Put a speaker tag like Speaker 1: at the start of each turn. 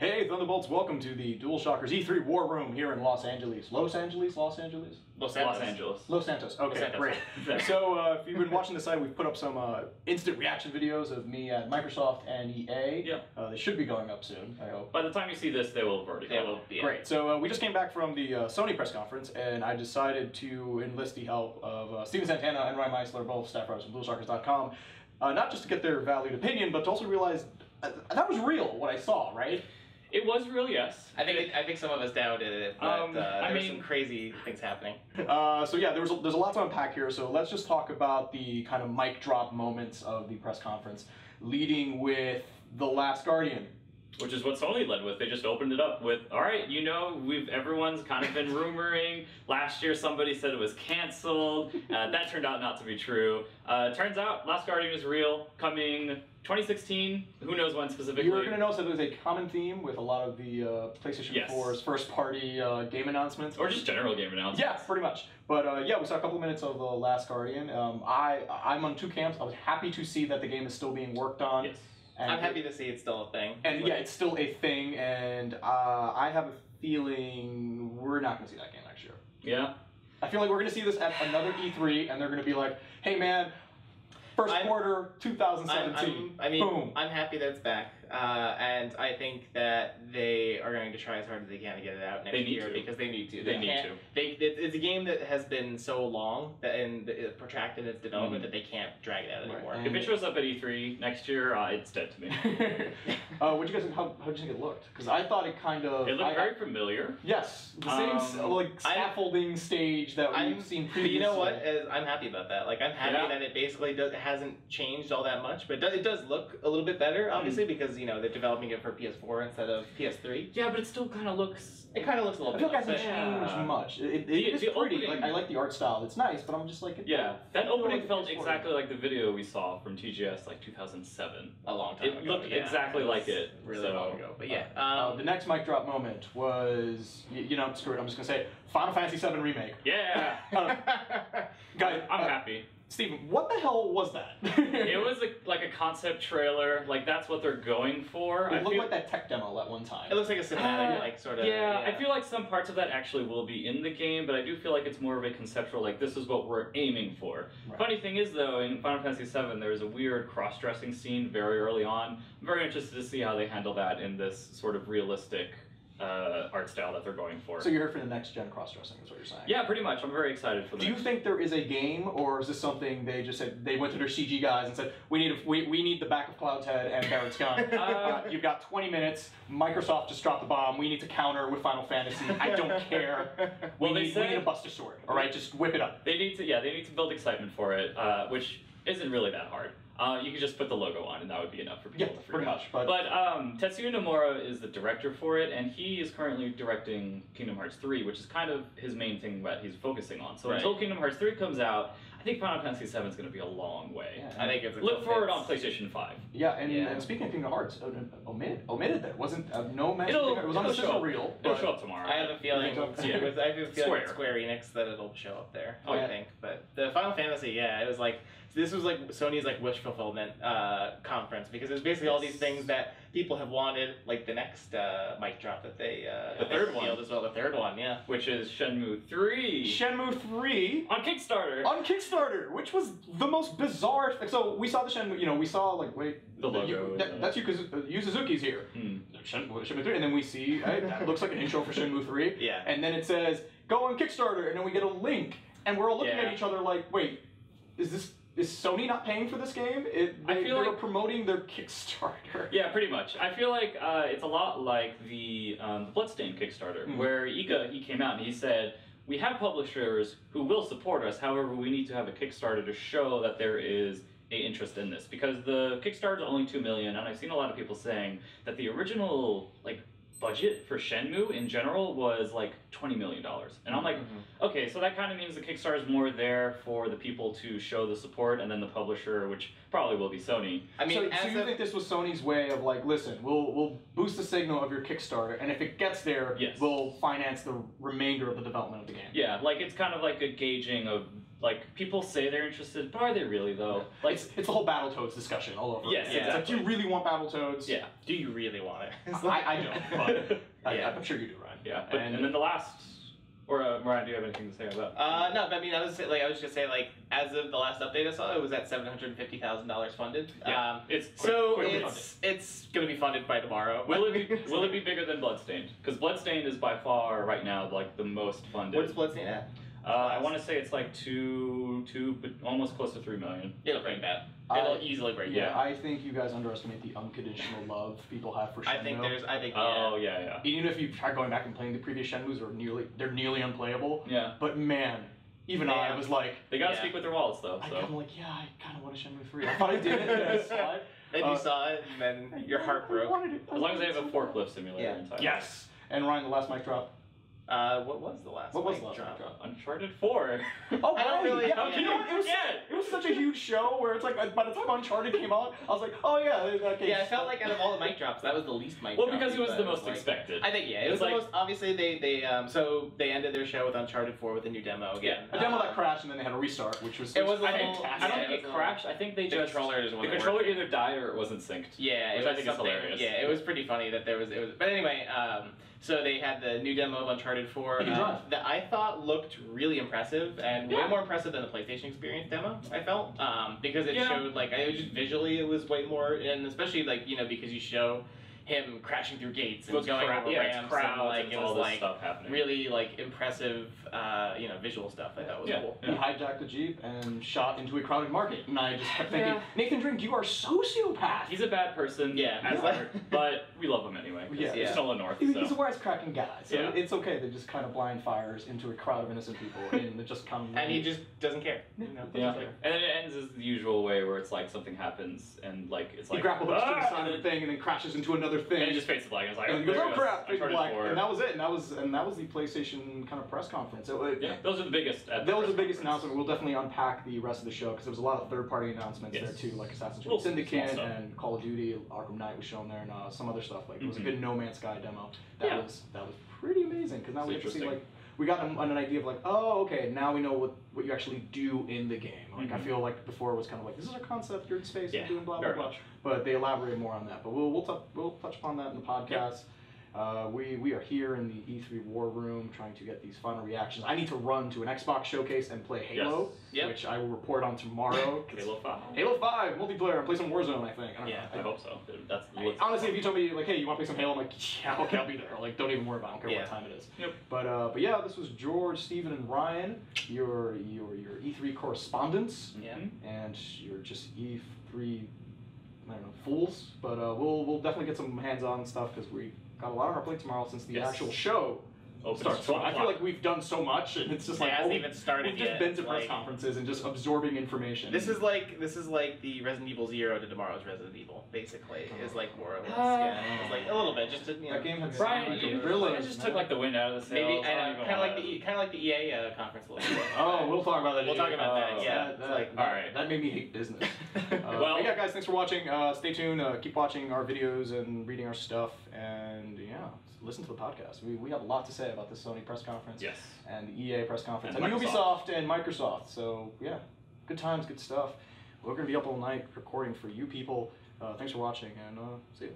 Speaker 1: Hey Thunderbolts, welcome to the DualShockers E3 War Room here in Los Angeles. Los Angeles?
Speaker 2: Los Santos.
Speaker 1: Los Santos. Okay,
Speaker 2: Los Santos.
Speaker 1: Great. So if you've been watching the site, we've put up some instant reaction videos of me at Microsoft and EA.
Speaker 2: Yeah.
Speaker 1: They should be going up soon, I hope.
Speaker 2: By the time you see this, they will have already gone.
Speaker 1: Yeah. Great. So we just came back from the Sony press conference, and I decided to enlist the help of Steven Santana and Ryan Meisler, both staff writers from DualShockers.com, not just to get their valued opinion, but to also realize that was real, what I saw, right?
Speaker 2: It was real, yes.
Speaker 3: I think some of us doubted it, but there were some crazy things happening.
Speaker 1: So yeah, there's a lot to unpack here. So let's just talk about the kind of mic drop moments of the press conference, leading with The Last Guardian.
Speaker 2: Which is what Sony led with. They just opened it up with, all right, you know, everyone's kind of been rumoring. Last year somebody said it was canceled. That turned out not to be true. Turns out Last Guardian is real, coming 2016. Who knows when specifically.
Speaker 1: You're going to notice that there's a common theme with a lot of the PlayStation 4's first-party game announcements.
Speaker 2: Or just general game announcements.
Speaker 1: Yeah, pretty much. But yeah, we saw a couple of minutes of The Last Guardian. I'm on two camps. I was happy to see that the game is still being worked on.
Speaker 2: Yes.
Speaker 1: And
Speaker 3: I'm happy to see it's still a thing.
Speaker 1: And yeah, it's still a thing, and I have a feeling we're not going to see that game next year.
Speaker 2: Yeah.
Speaker 1: I feel like we're going to see this at another E3, and they're going to be like, hey man, first quarter 2017, boom.
Speaker 3: I'm happy that it's back, and I think that they are going to try as hard as they can to get it out next year because they need to.
Speaker 2: They need to.
Speaker 3: It's a game that has been so long and protracted its development that they can't drag it out anymore.
Speaker 2: If it shows up at E3 next year, it's dead to me.
Speaker 1: What you guys think? How did you think it looked? Because I thought it kind of.
Speaker 2: It looked very familiar.
Speaker 1: Yes, the same like scaffolding stage that we've seen previously.
Speaker 3: But you know what? I'm happy about that. Like I'm happy that it basically hasn't changed all that much, but it does look a little bit better, obviously, because you know they're developing it for PS4 instead of PS3.
Speaker 2: Yeah, but it still kind of looks.
Speaker 3: It kind of looks a little.
Speaker 1: I feel like it hasn't changed much. It is pretty.
Speaker 2: Opening,
Speaker 1: like I like the art style. It's nice, but I'm just like.
Speaker 2: That opening felt exactly like the video we saw from TGS like 2007.
Speaker 3: A long time ago.
Speaker 2: It looked exactly like it.
Speaker 3: Really long ago. But yeah.
Speaker 1: The next mic drop moment was screw it. I'm just gonna say Final Fantasy VII Remake.
Speaker 2: Yeah.
Speaker 1: Guys,
Speaker 2: I'm happy.
Speaker 1: Steven, what the hell was that?
Speaker 2: It was like a concept trailer. Like that's what they're going for.
Speaker 1: It looked like that tech demo at one time.
Speaker 3: It looks like a cinematic, like sort of.
Speaker 2: Yeah, I feel like some parts of that actually will be in the game, but I do feel like it's more of a conceptual. Like this is what we're aiming for. Right. Funny thing is, though, in Final Fantasy VII, there was a weird cross-dressing scene very early on. I'm very interested to see how they handle that in this sort of realistic art style that they're going for.
Speaker 1: So you're here for the next gen cross-dressing, is what you're saying?
Speaker 2: Yeah, pretty much. I'm very excited for that.
Speaker 1: Do you think there is a game, or is this something they just said, they went to their CG guys and said, we need the back of Cloud's head and Barrett's gun. You've got 20 minutes, Microsoft just dropped the bomb, we need to counter with Final Fantasy, I don't care. We need a Buster Sword, alright, just whip it up.
Speaker 2: They need to build excitement for it, which isn't really that hard. You could just put the logo on and that would be enough for people to freak out.
Speaker 1: But
Speaker 2: Tetsuya Nomura is the director for it, and he is currently directing Kingdom Hearts 3, which is kind of his main thing that he's focusing on. So until Kingdom Hearts 3 comes out, I think Final Fantasy VII is going to be a long way.
Speaker 3: Yeah, I think it's
Speaker 2: look forward on PlayStation 5.
Speaker 1: Yeah, and speaking of Kingdom Hearts, omitted there. Wasn't no mention. It was on the sizzle reel.
Speaker 2: It'll show up tomorrow.
Speaker 3: I have a feeling. Square Enix that it'll show up there. I think. But the Final Fantasy, it was like. This was like Sony's like wish fulfillment conference because it was basically all these things that people have wanted, like the next mic drop that they
Speaker 2: the third one
Speaker 3: as well, the third one,
Speaker 2: which is Shenmue 3.
Speaker 1: Shenmue 3
Speaker 2: on Kickstarter.
Speaker 1: On Kickstarter, which was the most bizarre thing. So we saw the Shenmue, we saw like
Speaker 2: the logo.
Speaker 1: That's Yu Suzuki's here. Shenmue 3, and then we see that looks like an intro for Shenmue 3.
Speaker 3: Yeah.
Speaker 1: And then it says go on Kickstarter, and then we get a link, and we're all looking at each other like, wait, is Sony not paying for this game? They were promoting their Kickstarter.
Speaker 2: Yeah, pretty much. I feel like it's a lot like the Bloodstained Kickstarter, where he came out and he said, we have publishers who will support us, however, we need to have a Kickstarter to show that there is an interest in this. Because the Kickstarter is only $2 million, and I've seen a lot of people saying that the original budget for Shenmue in general was like $20 million. And I'm like, okay, so that kind of means the Kickstarter is more there for the people to show the support, and then the publisher, which probably will be Sony.
Speaker 1: I mean, so you think this was Sony's way of like, listen, we'll boost the signal of your Kickstarter, and if it gets there, we'll finance the remainder of the development of the game.
Speaker 2: Yeah, like it's kind of like a gauging of like people say they're interested, but are they really though? Like
Speaker 1: it's the whole Battletoads discussion all over.
Speaker 2: Yes,
Speaker 1: It's like,
Speaker 2: exactly.
Speaker 1: do you really want Battletoads?
Speaker 2: Yeah.
Speaker 3: Do you really want it?
Speaker 1: I don't, but
Speaker 3: Yeah.
Speaker 1: I'm sure you do, Ryan.
Speaker 2: Yeah. But, and then the last, or Ryan, do you have anything to say about?
Speaker 3: No, but I mean, I was just gonna say, like, as of the last update I saw, it was at $750,000 funded.
Speaker 2: Yeah, it's
Speaker 3: it's gonna be funded by tomorrow.
Speaker 2: Will it be bigger than Bloodstained? Because Bloodstained is by far right now like the most funded.
Speaker 3: What's Bloodstained at?
Speaker 2: I want to say it's like but almost close to 3 million.
Speaker 3: It'll break that. It'll easily break that.
Speaker 1: Yeah, I think you guys underestimate the unconditional love people have for Shenmue.
Speaker 3: I think.
Speaker 2: Oh yeah.
Speaker 1: Even if you try going back and playing the previous Shenmues, they're nearly unplayable.
Speaker 2: Yeah.
Speaker 1: But man, even I was like,
Speaker 2: they gotta speak with their wallets though. So.
Speaker 1: I'm like, yeah, I kind of want a Shenmue 3. I thought I did it, and I saw it.
Speaker 3: Then you saw it, and then your heart broke.
Speaker 2: As long as they have a forklift simulator inside.
Speaker 1: Yes. And Ryan, the last mic drop.
Speaker 3: What was the last?
Speaker 1: What was the last mic drop?
Speaker 2: Uncharted 4.
Speaker 1: Oh,
Speaker 3: I don't really.
Speaker 1: Yeah, you know what? It was such a huge show where it's like by the time Uncharted came out, I was like, oh yeah, okay.
Speaker 3: Yeah, I felt like out of all the mic drops, that was the least mic drop.
Speaker 2: Well, because it was the most expected.
Speaker 3: I think it was the most. Obviously, they ended their show with Uncharted 4 with a new demo again.
Speaker 1: A demo that crashed and then they had a restart, which was fantastic.
Speaker 2: I don't think it crashed. I think they
Speaker 3: the
Speaker 2: just controller either died or it wasn't synced.
Speaker 3: Yeah,
Speaker 2: which I think is hilarious.
Speaker 3: Yeah, it was pretty funny that it was. But anyway, so they had the new demo of Uncharted 4 that I thought looked really impressive and way more impressive than the PlayStation Experience demo. I felt because it showed it was just visually it was way more, and especially because you show him crashing through gates and going over ramps and it was
Speaker 2: stuff happening.
Speaker 3: Really impressive visual stuff. I thought was cool.
Speaker 1: He hijacked a Jeep and shot into a crowded market, and I just kept thinking, Nathan Drake, you are a sociopath.
Speaker 2: He's a bad person, but we love him anyway. He's still in North.
Speaker 1: He's a wisecracking guy, so it's okay that just kind of blind fires into a crowd of innocent people, and it just comes.
Speaker 3: And he just doesn't care.
Speaker 2: And then it ends as the usual way where it's like something happens and it's like
Speaker 1: he grapple hooks to the side of the thing and then crashes into another thing.
Speaker 2: And he just fades to black. And it's like,
Speaker 1: and he goes, oh crap, fade to black.
Speaker 2: 4.
Speaker 1: And that was it. And that was the PlayStation kind of press conference.
Speaker 2: Those are the biggest.
Speaker 1: That was the biggest announcement. We'll definitely unpack the rest of the show because there was a lot of third-party announcements there too, like Assassin's Creed Syndicate and Call of Duty, Arkham Knight was shown there, and some other stuff. Like it was a good No Man's Sky demo. That was pretty amazing because now we get to see we got an idea of oh okay, now we know what you actually do in the game. I feel like before it was kind of this is our concept, you're in space and doing blah blah blah. But they elaborate more on that. But we'll touch upon that in the podcast. We are here in the E3 war room trying to get these final reactions. I need to run to an Xbox showcase and play Halo, which I will report on tomorrow.
Speaker 2: Halo 5.
Speaker 1: Halo 5 multiplayer and play some Warzone. I think.
Speaker 2: I hope so. That's
Speaker 1: honestly, if you told me hey, you want to play some Halo, I'm like, yeah, okay, I'll be there. Don't even worry about it. I don't care what time it is.
Speaker 2: Yep.
Speaker 1: But yeah, this was George, Steven, and Ryan, your E3 correspondents.
Speaker 3: Yeah.
Speaker 1: And you're just E3. I don't know, fools, but we'll definitely get some hands-on stuff because we got a lot on our plate tomorrow since the actual show starts. So I feel like we've done so much, and it's just
Speaker 3: it hasn't even started
Speaker 1: we've just been to press conferences and just absorbing information.
Speaker 3: This is like the Resident Evil 0 to tomorrow's Resident Evil, basically. Is more or less. It's a little bit just to
Speaker 1: that game had
Speaker 2: Brian, you just took the wind out of the sails.
Speaker 3: Maybe kind of like the EA conference.
Speaker 1: Oh, we'll talk about that.
Speaker 3: We'll talk about that. Yeah.
Speaker 1: All right. That made me hate business. Well, yeah, guys, thanks for watching. Stay tuned. Keep watching our videos and reading our stuff, and listen to the podcast. We have a lot to say about the Sony press conference, and the EA press conference, and Ubisoft and Microsoft. So yeah, good times, good stuff. We're gonna be up all night recording for you people. Thanks for watching, and see you.